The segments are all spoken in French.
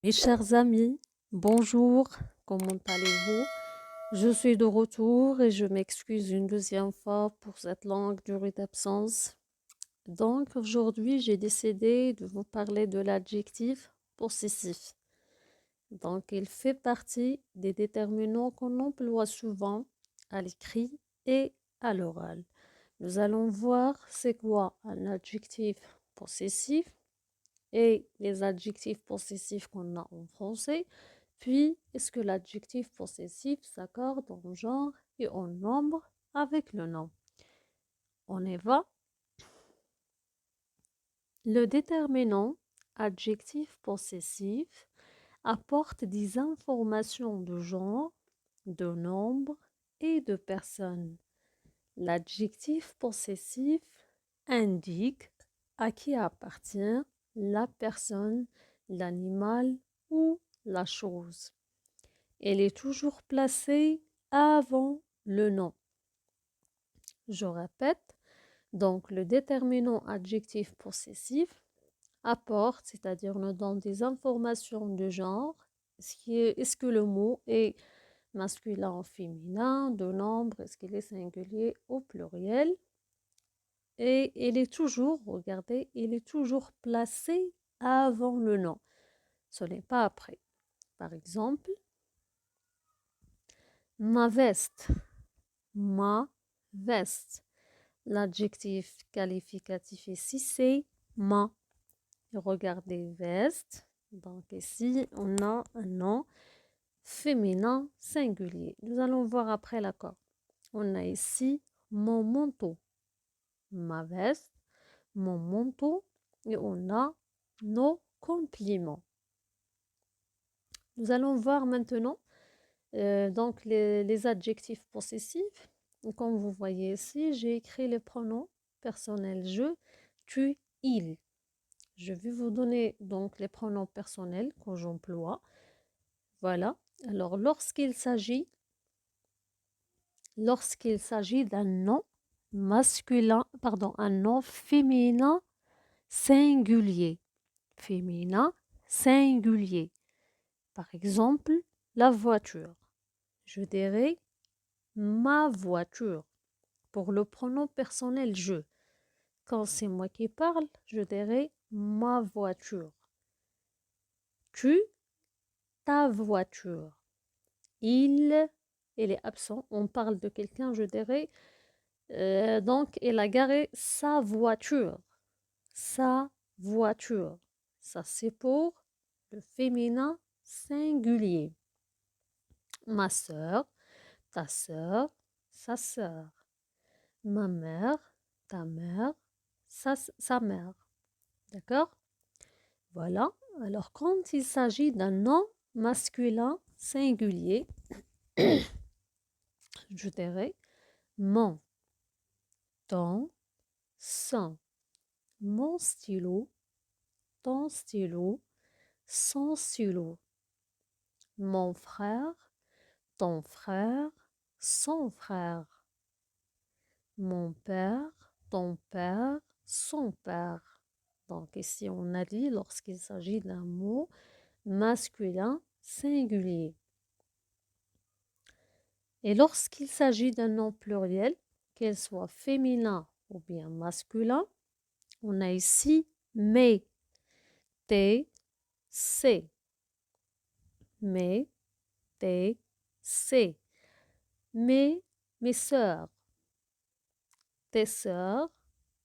Mes chers amis, bonjour, comment allez-vous? Je suis de retour et je m'excuse une deuxième fois pour cette longue durée d'absence. Donc aujourd'hui, j'ai décidé de vous parler de l'adjectif possessif. Donc il fait partie des déterminants qu'on emploie souvent à l'écrit et à l'oral. Nous allons voir c'est quoi un adjectif possessif et les adjectifs possessifs qu'on a en français. Puis, est-ce que l'adjectif possessif s'accorde en genre et en nombre avec le nom? On y va. Le déterminant adjectif possessif apporte des informations de genre, de nombre et de personne. L'adjectif possessif indique à qui appartient la personne, l'animal ou la chose. Elle est toujours placée avant le nom. Je répète, donc le déterminant adjectif possessif apporte, c'est-à-dire nous donne des informations de genre. Est-ce que le mot est masculin ou féminin, de nombre, est-ce qu'il est singulier ou pluriel? Et il est toujours, regardez, il est toujours placé avant le nom. Ce n'est pas après. Par exemple, ma veste, ma veste. L'adjectif qualificatif ici, c'est ma. Regardez, veste. Donc ici, on a un nom féminin singulier. Nous allons voir après l'accord. On a ici mon manteau, ma veste, mon manteau, et on a nos compliments. Nous allons voir maintenant donc les adjectifs possessifs. Comme vous voyez ici, j'ai écrit les pronoms personnels je, tu, il. Je vais vous donner donc les pronoms personnels que j'emploie. Voilà. Alors, lorsqu'il s'agit d'un nom masculin, pardon, un nom féminin singulier. Féminin singulier. Par exemple, la voiture. Je dirais ma voiture. Pour le pronom personnel je. Quand c'est moi qui parle, je dirais ma voiture. Tu, ta voiture. Il est absent. On parle de quelqu'un, je dirais. Donc, il a garé sa voiture. Sa voiture. Ça, c'est pour le féminin singulier. Ma sœur, ta sœur, sa sœur. Ma mère, ta mère, sa mère. D'accord? Voilà. Alors, quand il s'agit d'un nom masculin singulier, je dirais mon, ton, son, mon stylo, ton stylo, son stylo, mon frère, ton frère, son frère, mon père, ton père, son père. Donc ici, on a dit lorsqu'il s'agit d'un mot masculin singulier. Et lorsqu'il s'agit d'un nom pluriel, qu'il soit féminin ou bien masculin, on a ici mes, tes, ses. Mes, tes, ses. Mes sœurs, tes sœurs,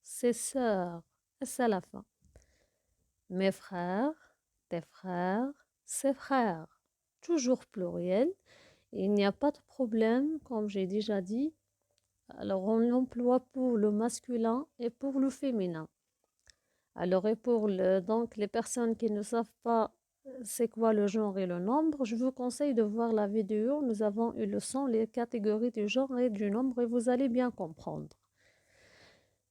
ses sœurs. Et c'est à la fin. Mes frères, tes frères, ses frères. Toujours pluriel. Il n'y a pas de problème, comme j'ai déjà dit. Alors, on l'emploie pour le masculin et pour le féminin. Alors, et pour donc, les personnes qui ne savent pas c'est quoi le genre et le nombre, je vous conseille de voir la vidéo. Nous avons eu le son, les catégories du genre et du nombre et vous allez bien comprendre.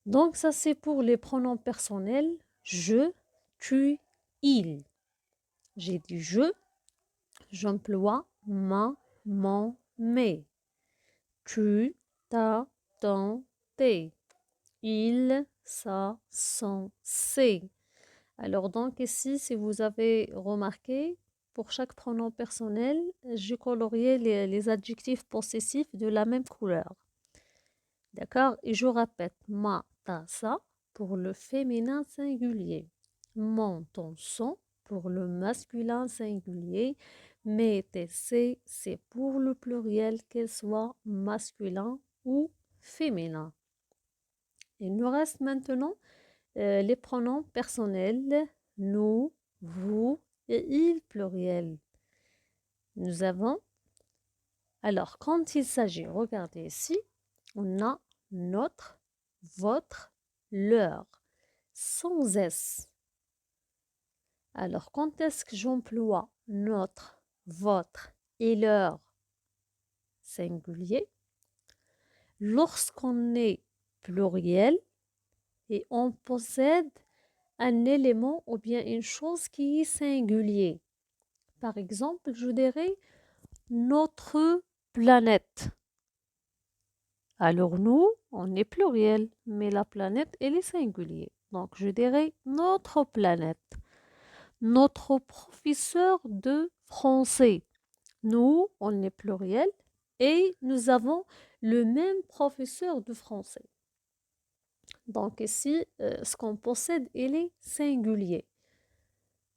Donc, ça, c'est pour les pronoms personnels. Je, tu, il. J'ai dit je, j'emploie ma, mon, mes. Tu, ta, ton, tes. Il, sa, son, ses. Alors donc ici, si vous avez remarqué, pour chaque pronom personnel, j'ai colorié les adjectifs possessifs de la même couleur. D'accord? Et je répète, ma, ta, sa pour le féminin singulier. Mon, ton, son pour le masculin singulier. Mes, tes, c'est pour le pluriel, qu'elle soit masculin ou féminin. Il nous reste maintenant les pronoms personnels, nous, vous et il pluriel. Nous avons, alors quand il s'agit, regardez ici, on a notre, votre, leur, sans S. Alors quand est-ce que j'emploie notre, votre et leur singulier? Lorsqu'on est pluriel et on possède un élément ou bien une chose qui est singulier. Par exemple, je dirais notre planète. Alors nous, on est pluriel, mais la planète, elle est singulier. Donc je dirais notre planète. Notre professeur de français. Nous, on est pluriel et nous avons le même professeur de français. Donc ici, ce qu'on possède, il est singulier.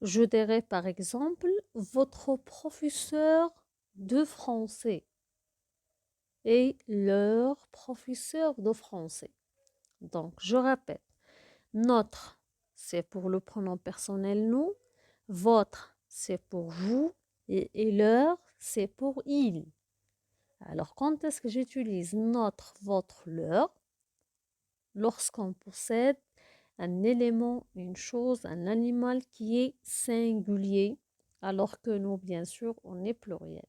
Je dirais par exemple votre professeur de français et leur professeur de français. Donc, je répète, notre, c'est pour le pronom personnel nous, votre, c'est pour vous et leur, c'est pour il. Alors, quand est-ce que j'utilise notre, votre, leur? Lorsqu'on possède un élément, une chose, un animal qui est singulier, alors que nous, bien sûr, on est pluriel.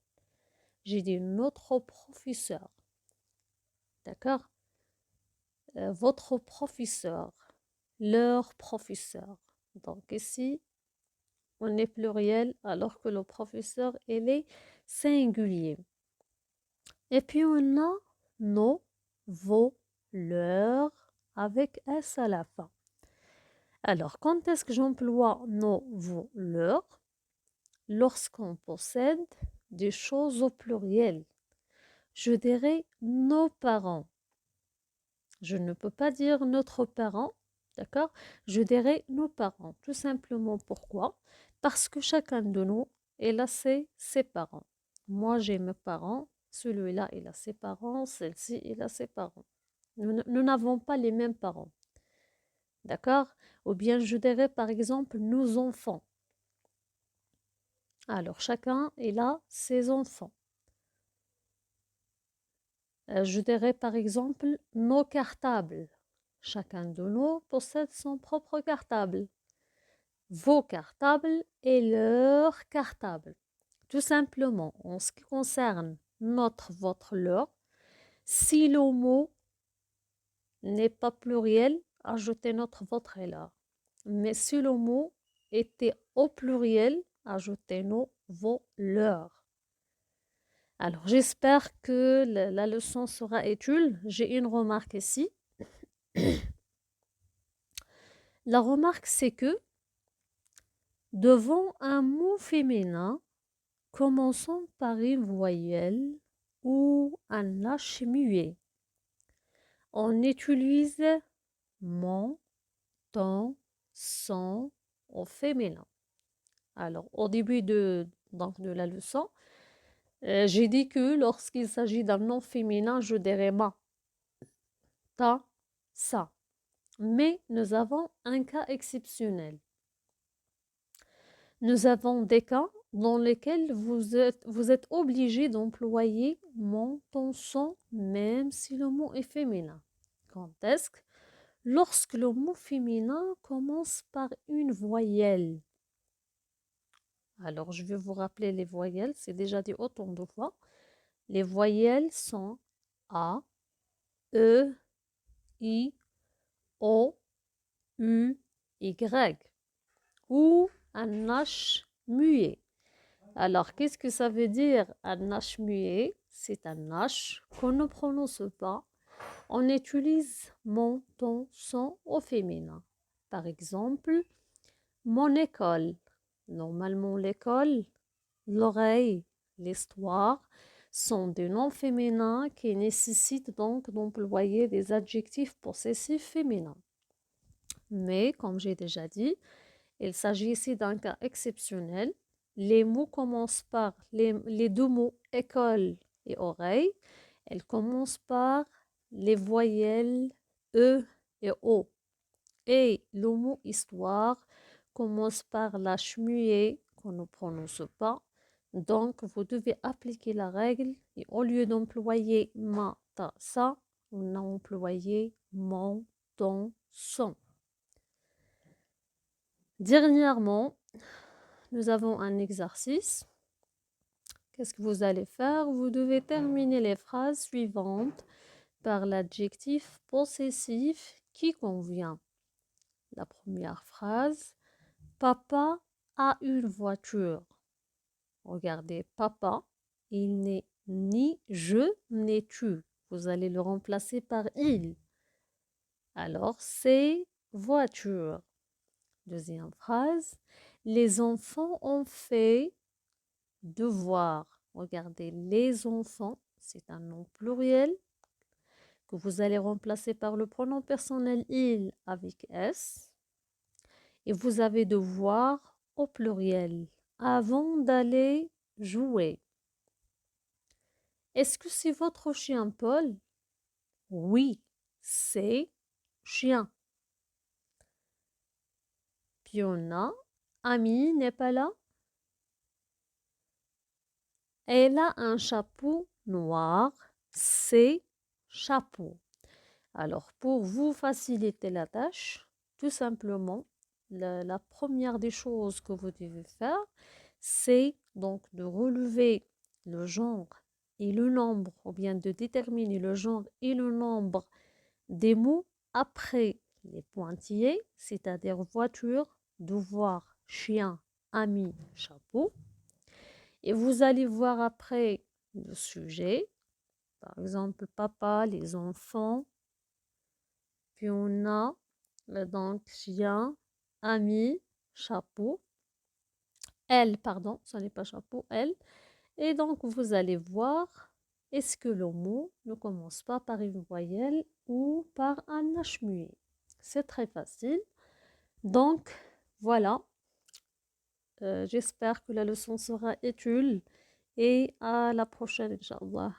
J'ai dit notre professeur. D'accord? Votre professeur, leur professeur. Donc ici, on est pluriel alors que le professeur, il est singulier. Et puis on a nos, vos, leurs avec S à la fin. Alors, quand est-ce que j'emploie nos, vos, leurs? Lorsqu'on possède des choses au pluriel. Je dirais nos parents. Je ne peux pas dire notre parent, d'accord? Je dirais nos parents. Tout simplement pourquoi? Parce que chacun de nous, il a ses parents. Moi, j'ai mes parents. Celui-là, il a ses parents. Celle-ci, il a ses parents. Nous n'avons pas les mêmes parents. D'accord? Ou bien je dirais par exemple nos enfants. Alors, chacun, il a ses enfants. Je dirais par exemple nos cartables. Chacun de nous possède son propre cartable. Vos cartables et leurs cartables. Tout simplement, en ce qui concerne notre, votre, leur, si le mot n'est pas pluriel, ajoutez notre, votre et leur. Mais si le mot était au pluriel, ajoutez nos, vos, leurs. Alors, j'espère que la leçon sera utile. J'ai une remarque ici. La remarque, c'est que devant un mot féminin, commençons par une voyelle ou un H muet. On utilise mon, ton, son au féminin. Alors, au début de la leçon, j'ai dit que lorsqu'il s'agit d'un nom féminin, je dirais ma, ta, sa. Mais nous avons un cas exceptionnel. Nous avons des cas dans lesquels vous êtes obligé d'employer mon, ton, son, même si le mot est féminin. Quand est-ce que? Lorsque le mot féminin commence par une voyelle. Alors, je vais vous rappeler les voyelles, c'est déjà dit autant de fois. Les voyelles sont A, E, I, O, U, Y. Ou un H muet. Alors, qu'est-ce que ça veut dire un H muet? C'est un H qu'on ne prononce pas. On utilise mon, ton, son au féminin. Par exemple, mon école. Normalement, l'école, l'oreille, l'histoire sont des noms féminins qui nécessitent donc d'employer des adjectifs possessifs féminins. Mais, comme j'ai déjà dit, il s'agit ici d'un cas exceptionnel. Les mots commencent par les deux mots école et oreille. Elles commencent par les voyelles E et O. Et le mot histoire commence par la muet qu'on ne prononce pas. Donc, vous devez appliquer la règle et au lieu d'employer ma, ta, ça, on a employé mon, ton, son. Dernièrement, nous avons un exercice. Qu'est-ce que vous allez faire? Vous devez terminer les phrases suivantes par l'adjectif possessif qui convient. La première phrase, papa a une voiture. Regardez, papa, il n'est ni je ni tu. Vous allez le remplacer par il. Alors, c'est voiture. Deuxième phrase, les enfants ont fait devoir. Regardez, les enfants, c'est un nom pluriel que vous allez remplacer par le pronom personnel il avec s. Et vous avez devoir au pluriel avant d'aller jouer. Est-ce que c'est votre chien Paul? Oui, c'est chien. Puis on a Ami n'est pas là. Elle a un chapeau noir, c'est chapeau. Alors, pour vous faciliter la tâche, tout simplement, la première des choses que vous devez faire, c'est donc de relever le genre et le nombre, ou bien de déterminer le genre et le nombre des mots après les pointillés, c'est-à-dire voiture, devoir, chien, ami, chapeau. Et vous allez voir après le sujet, par exemple papa, les enfants, puis on a donc chien, ami, chapeau, elle, pardon, ce n'est pas chapeau, elle. Et donc vous allez voir, est-ce que le mot ne commence pas par une voyelle ou par un H muet? C'est très facile. Donc voilà, j'espère que la leçon sera utile et à la prochaine, Inch'Allah.